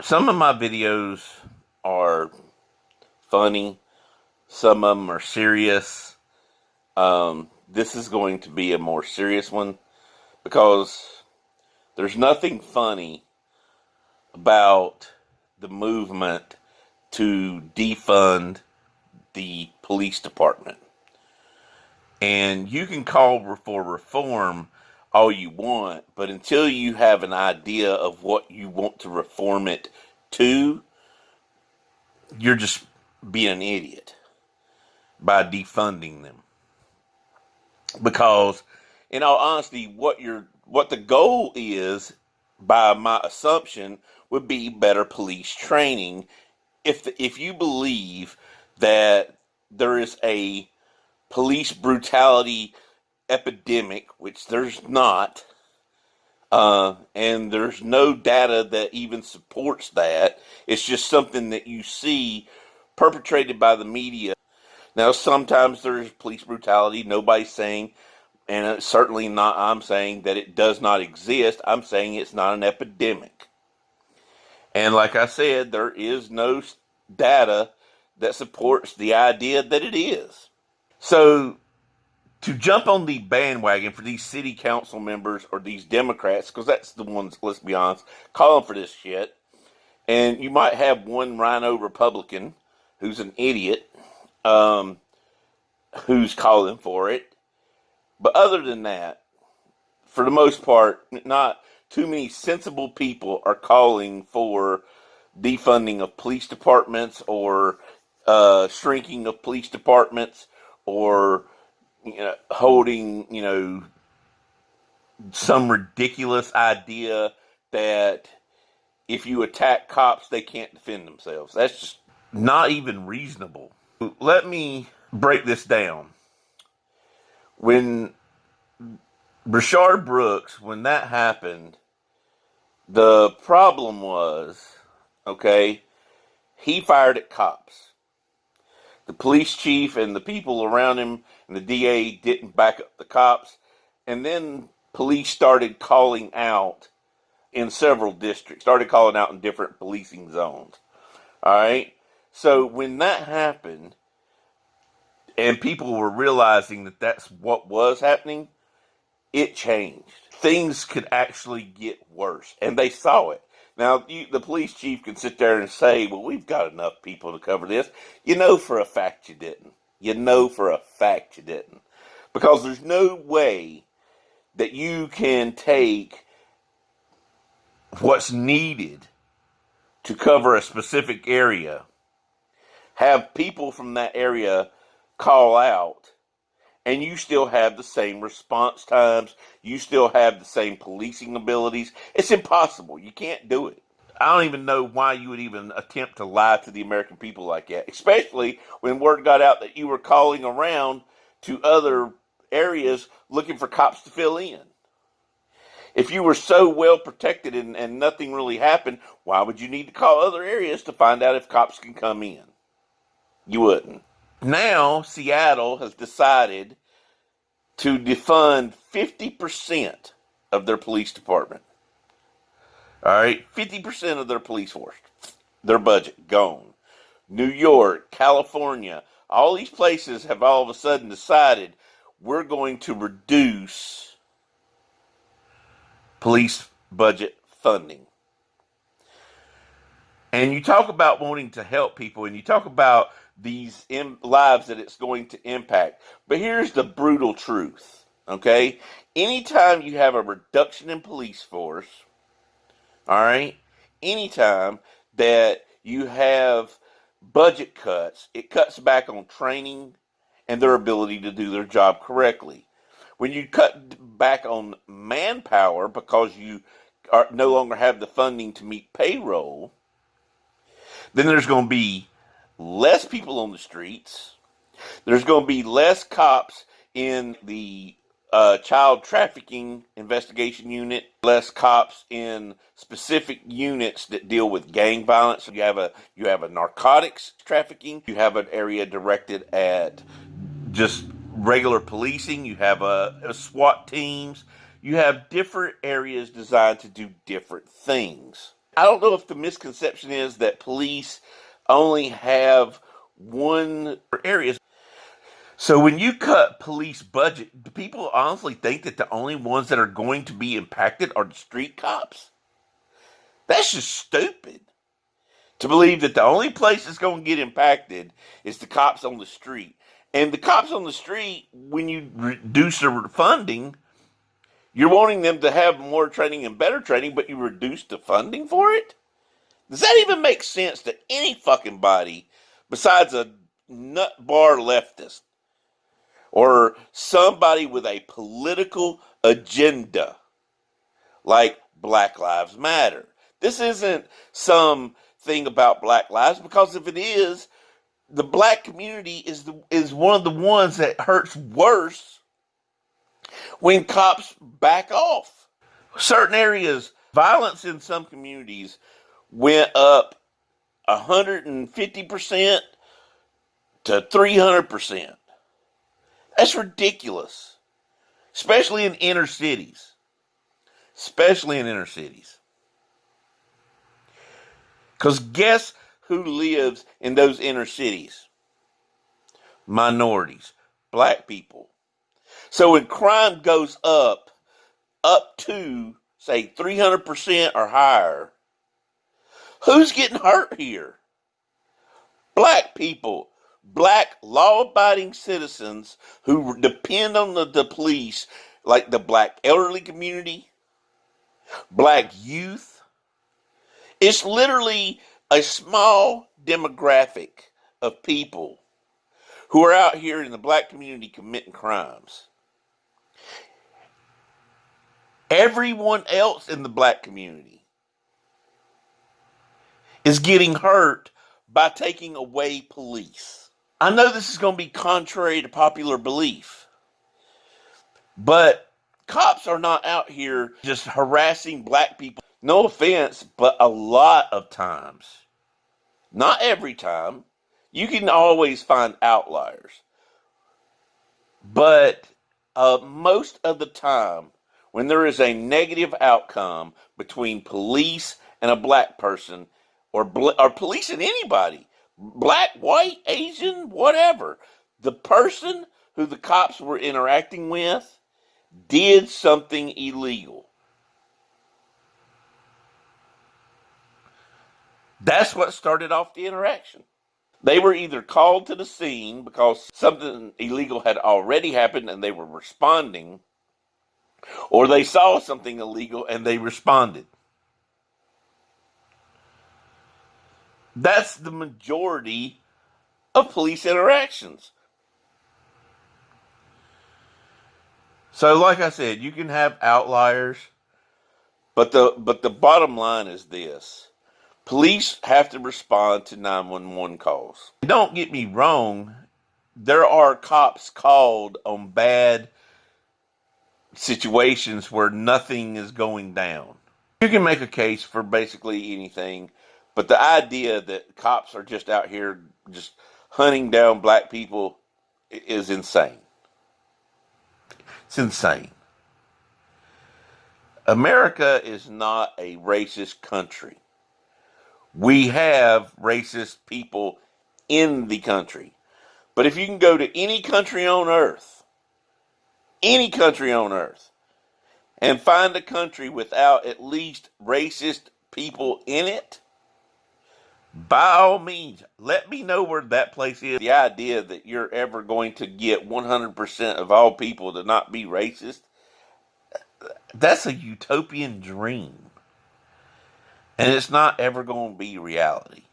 Some of my videos are funny, some of them are serious. This is going to be a more serious one because there's nothing funny about the movement to defund the police department. And you can call for reform all you want, but until you have an idea of what you want to reform it to, you're just being an idiot by defunding them. Because, in all honesty, what the goal is, by my assumption, would be better police training. If you believe that there is a police brutality epidemic, which there's not, and there's no data that even supports that. It's just something that you see perpetrated by the media. Now, sometimes there's police brutality. Nobody's saying, and it's certainly not I'm saying, that it does not exist. I'm saying it's not an epidemic. And like I said, there is no data that supports the idea that it is. So, to jump on the bandwagon for these city council members or these Democrats, because that's the ones, let's be honest, calling for this shit. And you might have one rhino Republican who's an idiot, who's calling for it. But other than that, for the most part, not too many sensible people are calling for defunding of police departments or shrinking of police departments or holding, some ridiculous idea that if you attack cops, they can't defend themselves. That's just not even reasonable. Let me break this down. When Rayshard Brooks, when that happened, the problem was, he fired at cops. The police chief and the people around him and the DA didn't back up the cops. And then police started calling out in several districts, started calling out in different policing zones. All right? So when that happened, and people were realizing that that's what was happening, it changed. Things could actually get worse, and they saw it. Now, the police chief can sit there and say, well, we've got enough people to cover this. You know for a fact you didn't. Because there's no way that you can take what's needed to cover a specific area, have people from that area call out, and you still have the same response times, you still have the same policing abilities. It's impossible. You can't do it. I don't even know why you would even attempt to lie to the American people like that, especially when word got out that you were calling around to other areas looking for cops to fill in. If you were so well protected and nothing really happened, why would you need to call other areas to find out if cops can come in? You wouldn't. Now, Seattle has decided to defund 50% of their police department. All right, 50% of their police force, their budget gone. New York, California, all these places have all of a sudden decided we're going to reduce police budget funding. And you talk about wanting to help people, and you talk about these lives that it's going to impact. But here's the brutal truth, okay? Anytime you have a reduction in police force, all right, anytime that you have budget cuts, it cuts back on training and their ability to do their job correctly. When you cut back on manpower because you no longer have the funding to meet payroll, then there's going to be less people on the streets. There's going to be less cops in the child trafficking investigation unit, less cops in specific units that deal with gang violence. You have a narcotics trafficking. You have an area directed at just regular policing. You have a SWAT teams. You have different areas designed to do different things. I don't know if the misconception is that police only have one area. So when you cut police budget, do people honestly think that the only ones that are going to be impacted are the street cops? That's just stupid. To believe that the only place that's going to get impacted is the cops on the street. And the cops on the street, when you reduce their funding, you're wanting them to have more training and better training, but you reduce the funding for it? Does that even make sense to any fucking body besides a nut bar leftist or somebody with a political agenda like Black Lives Matter? This isn't some thing about Black lives, because if it is, the black community is one of the ones that hurts worse when cops back off. Certain areas, violence in some communities went up 150% to 300%. That's ridiculous, especially in inner cities. Especially in inner cities. Because guess who lives in those inner cities? Minorities, black people. So when crime goes up to, say, 300% or higher, who's getting hurt here? Black people, black law-abiding citizens who depend on the police, like the black elderly community, black youth. It's literally a small demographic of people who are out here in the black community committing crimes. Everyone else in the black community is getting hurt by taking away police. I know this is going to be contrary to popular belief, but cops are not out here just harassing black people. No offense, but a lot of times, not every time, you can always find outliers. But most of the time, when there is a negative outcome between police and a black person, or police and anybody, black, white, Asian, whatever, the person who the cops were interacting with did something illegal. That's what started off the interaction. They were either called to the scene because something illegal had already happened and they were responding, or they saw something illegal and they responded. That's the majority of police interactions. So like I said, you can have outliers, but the bottom line is this. Police have to respond to 911 calls. Don't get me wrong, there are cops called on bad situations where nothing is going down. You can make a case for basically anything, but the idea that cops are just out here just hunting down black people is insane. It's insane. America is not a racist country. We have racist people in the country. But if you can go to any country on earth, and find a country without at least racist people in it, by all means, let me know where that place is. The idea that you're ever going to get 100% of all people to not be racist, that's a utopian dream. And it's not ever going to be reality.